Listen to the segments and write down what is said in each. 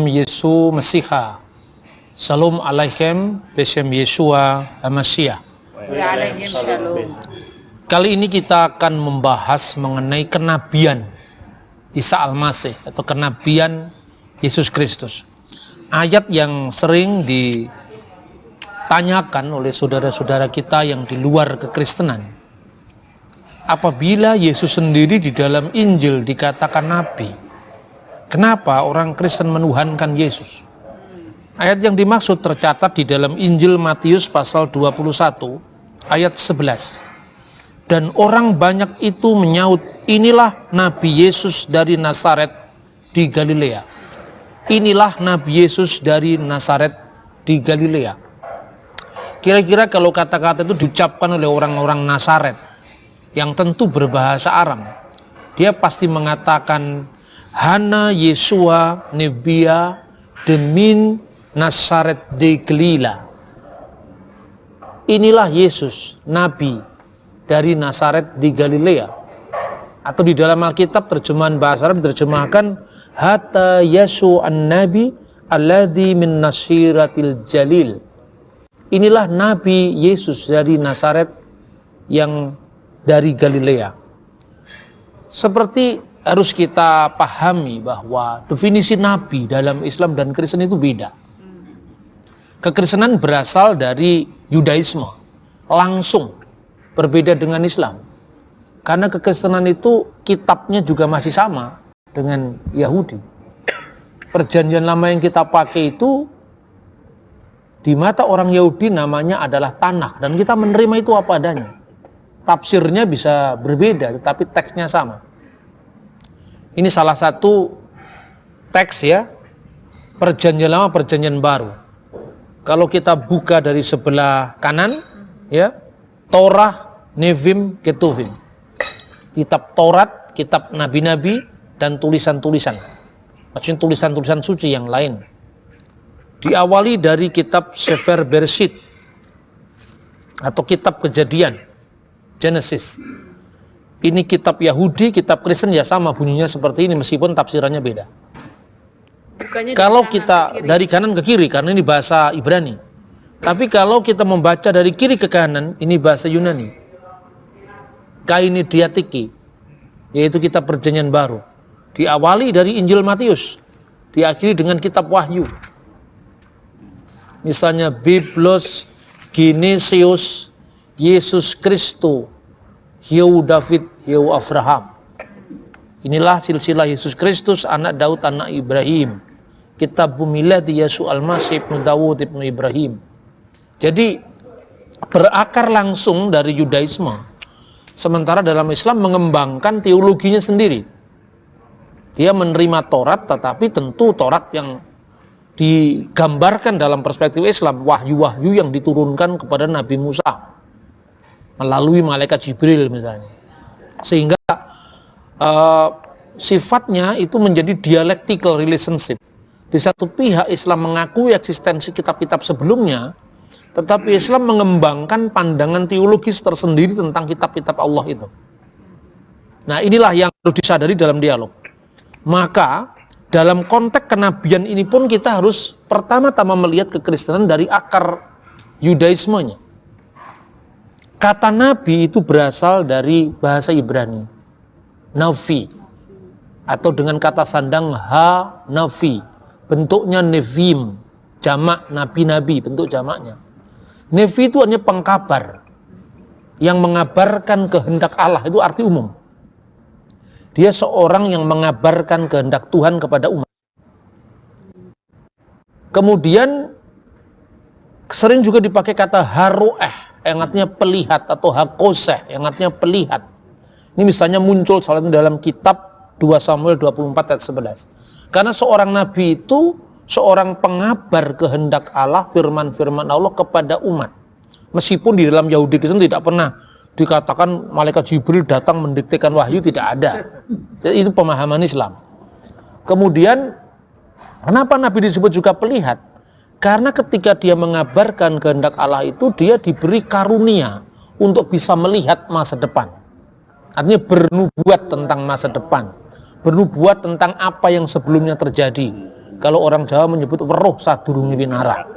Yesus Mesiha. Salam alaikum besem Yeshua HaMashiach. Kali ini kita akan membahas mengenai kenabian Isa Al-Masih atau kenabian Yesus Kristus. Ayat yang sering ditanyakan oleh saudara-saudara kita yang di luar kekristenan. Apabila Yesus sendiri di dalam Injil dikatakan nabi, kenapa orang Kristen menuhankan Yesus? Ayat yang dimaksud tercatat di dalam Injil Matius pasal 21 ayat 11. Dan orang banyak itu menyaut, inilah Nabi Yesus dari Nazaret di Galilea. Inilah Nabi Yesus dari Nazaret di Galilea. Kira-kira kalau kata-kata itu diucapkan oleh orang-orang Nazaret yang tentu berbahasa Aram, dia pasti mengatakan Hana Yeshua Nebia Demin Nazaret de Galilea. Inilah Yesus, Nabi dari Nazaret di Galilea. Atau di dalam Alkitab terjemahan bahasa Arab diterjemahkan Hatta Yesu an-Nabi alladhi min Nasiratil Jalil. Inilah Nabi Yesus dari Nazaret yang dari Galilea. Seperti harus kita pahami bahwa definisi nabi dalam Islam dan Kristen itu beda. Kekristenan berasal dari Yudaisme, langsung berbeda dengan Islam. Karena kekristenan itu kitabnya juga masih sama dengan Yahudi. Perjanjian lama yang kita pakai itu di mata orang Yahudi namanya adalah Tanakh, dan kita menerima itu apa adanya. Tafsirnya bisa berbeda, tetapi teksnya sama. Ini salah satu teks ya, perjanjian lama, perjanjian baru. Kalau kita buka dari sebelah kanan, ya, Torah, Nevim, Ketuvim. Kitab Taurat, kitab nabi-nabi, dan tulisan-tulisan. Maksudnya tulisan-tulisan suci yang lain. Diawali dari kitab Sefer Bereshit, atau kitab Kejadian, Genesis. Ini kitab Yahudi, kitab Kristen ya sama bunyinya seperti ini meskipun tafsirannya beda. Bukannya kalau kita dari kanan ke kiri, karena ini bahasa Ibrani. Tapi kalau kita membaca dari kiri ke kanan, ini bahasa Yunani. Kaini Diatiki, yaitu kitab Perjanjian Baru. Diawali dari Injil Matius, diakhiri dengan kitab Wahyu. Misalnya Biblos Genesius Yesus Kristus, Hiu David, Hiu Abraham. Inilah silsilah Yesus Kristus, anak Daud, anak Ibrahim. Kitab Miladi Yesus Al-Masih ibnu Dawud ibnu Ibrahim. Jadi berakar langsung dari Yudaisme. Sementara dalam Islam mengembangkan teologinya sendiri. Dia menerima Taurat, tetapi tentu Taurat yang digambarkan dalam perspektif Islam, wahyu-wahyu yang diturunkan kepada Nabi Musa melalui malaikat Jibril misalnya, sehingga sifatnya itu menjadi dialectical relationship. Di satu pihak Islam mengakui eksistensi kitab-kitab sebelumnya, tetapi Islam mengembangkan pandangan teologis tersendiri tentang kitab-kitab Allah itu. Nah, inilah yang harus disadari dalam dialog. Maka dalam konteks kenabian ini pun kita harus pertama-tama melihat kekristenan dari akar Yudaismenya. Kata nabi itu berasal dari bahasa Ibrani, navi, atau dengan kata sandang ha-navi, bentuknya nevim, jamak nabi-nabi, bentuk jamaknya. Nevi itu hanya pengkabar, yang mengabarkan kehendak Allah, itu arti umum. Dia seorang yang mengabarkan kehendak Tuhan kepada umat. Kemudian sering juga dipakai kata haroeh, yang artinya pelihat, atau hakoseh, yang artinya pelihat. Ini misalnya muncul salah satu dalam kitab 2 Samuel 24 ayat 11. Karena seorang nabi itu seorang pengabar kehendak Allah, firman-firman Allah kepada umat. Meskipun di dalam Yahudi Kristen tidak pernah dikatakan malaikat Jibril datang mendiktekan wahyu, tidak ada. Itu pemahaman Islam. Kemudian kenapa nabi disebut juga pelihat? Karena ketika dia mengabarkan kehendak Allah itu, dia diberi karunia untuk bisa melihat masa depan. Artinya bernubuat tentang masa depan, bernubuat tentang apa yang sebelumnya terjadi. Kalau orang Jawa menyebut weruh sadurunge winara.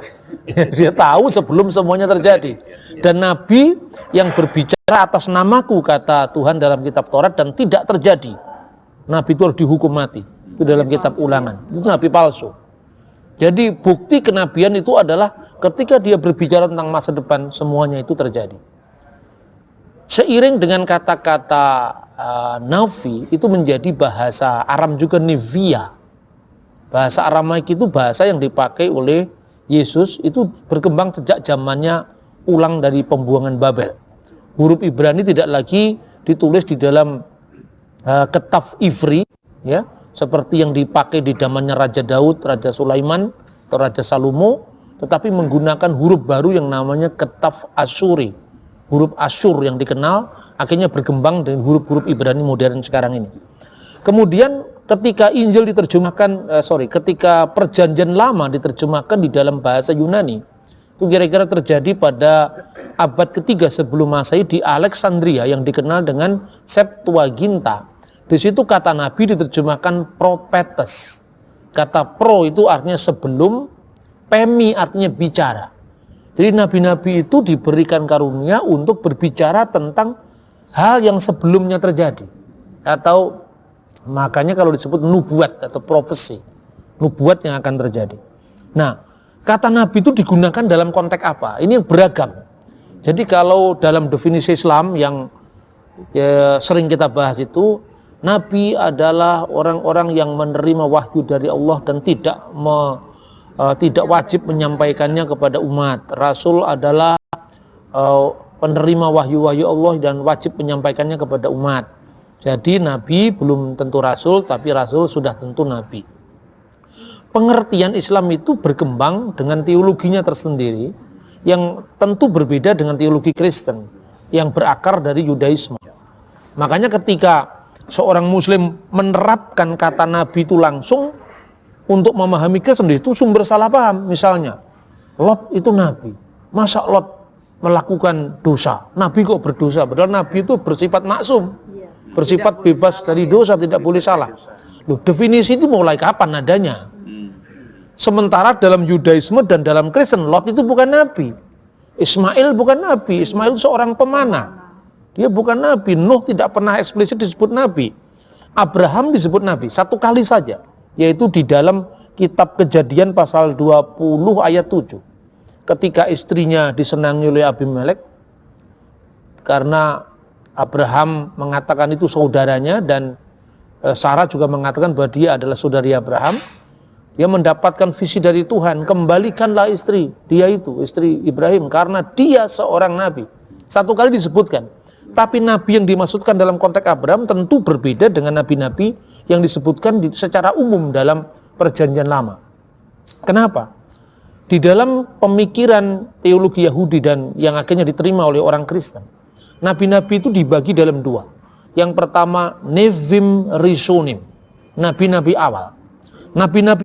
Dia tahu sebelum semuanya terjadi. Dan Nabi yang berbicara atas namaku, kata Tuhan dalam kitab Taurat, dan tidak terjadi, Nabi itu harus dihukum mati. Itu dalam kitab Ulangan. Itu Nabi palsu. Jadi bukti kenabian itu adalah ketika dia berbicara tentang masa depan, semuanya itu terjadi. Seiring dengan kata-kata Nafi, itu menjadi bahasa Aram juga Nivia. Bahasa Aramaik itu bahasa yang dipakai oleh Yesus, itu berkembang sejak zamannya pulang dari pembuangan Babel. Huruf Ibrani tidak lagi ditulis di dalam Ketaf Ivri, ya, seperti yang dipakai di zamannya Raja Daud, Raja Sulaiman, atau Raja Salomo, tetapi menggunakan huruf baru yang namanya Ketaf Asyuri. Huruf Asyur yang dikenal akhirnya berkembang dengan huruf-huruf Ibrani modern sekarang ini. Kemudian ketika Injil diterjemahkan, ketika Perjanjian Lama diterjemahkan di dalam bahasa Yunani, itu kira-kira terjadi pada abad ketiga sebelum Masehi di Alexandria yang dikenal dengan Septuaginta. Di situ kata Nabi diterjemahkan propetes. Kata pro itu artinya sebelum, pemi artinya bicara. Jadi nabi-nabi itu diberikan karunia untuk berbicara tentang hal yang sebelumnya terjadi. Atau makanya kalau disebut nubuat atau profesi, nubuat yang akan terjadi. Nah, kata nabi itu digunakan dalam konteks apa? Ini yang beragam. Jadi kalau dalam definisi Islam yang sering kita bahas itu, nabi adalah orang-orang yang menerima wahyu dari Allah dan tidak wajib menyampaikannya kepada umat. Rasul adalah penerima wahyu-wahyu Allah dan wajib menyampaikannya kepada umat. Jadi nabi belum tentu rasul, tapi rasul sudah tentu nabi. Pengertian Islam itu berkembang dengan teologinya tersendiri yang tentu berbeda dengan teologi Kristen yang berakar dari Yudaisme. Makanya ketika seorang muslim menerapkan kata nabi itu langsung untuk memahami Kristen, itu sumber salah paham. Misalnya Lot itu nabi, masa Lot melakukan dosa? Nabi kok berdosa? Padahal nabi itu bersifat maksum, bersifat bebas dari dosa, tidak boleh salah. Loh, definisi itu mulai kapan adanya? Sementara dalam Yudaisme dan dalam Kristen, Lot itu bukan nabi. Ismail bukan nabi. Ismail seorang pemanah. Dia bukan nabi. Nuh tidak pernah eksplisit disebut nabi. Abraham disebut nabi satu kali saja, yaitu di dalam kitab Kejadian pasal 20 ayat 7. Ketika istrinya disenangi oleh Abimelek, karena Abraham mengatakan itu saudaranya dan Sarah juga mengatakan bahwa dia adalah saudari Abraham, dia mendapatkan visi dari Tuhan, kembalikanlah istri dia itu, istri Ibrahim, karena dia seorang nabi. Satu kali disebutkan. Tapi nabi yang dimaksudkan dalam konteks Abraham tentu berbeda dengan nabi-nabi yang disebutkan secara umum dalam Perjanjian Lama. Kenapa? Di dalam pemikiran teologi Yahudi dan yang akhirnya diterima oleh orang Kristen, nabi-nabi itu dibagi dalam dua. Yang pertama, Nevim Rishonim, nabi-nabi awal. Nabi-nabi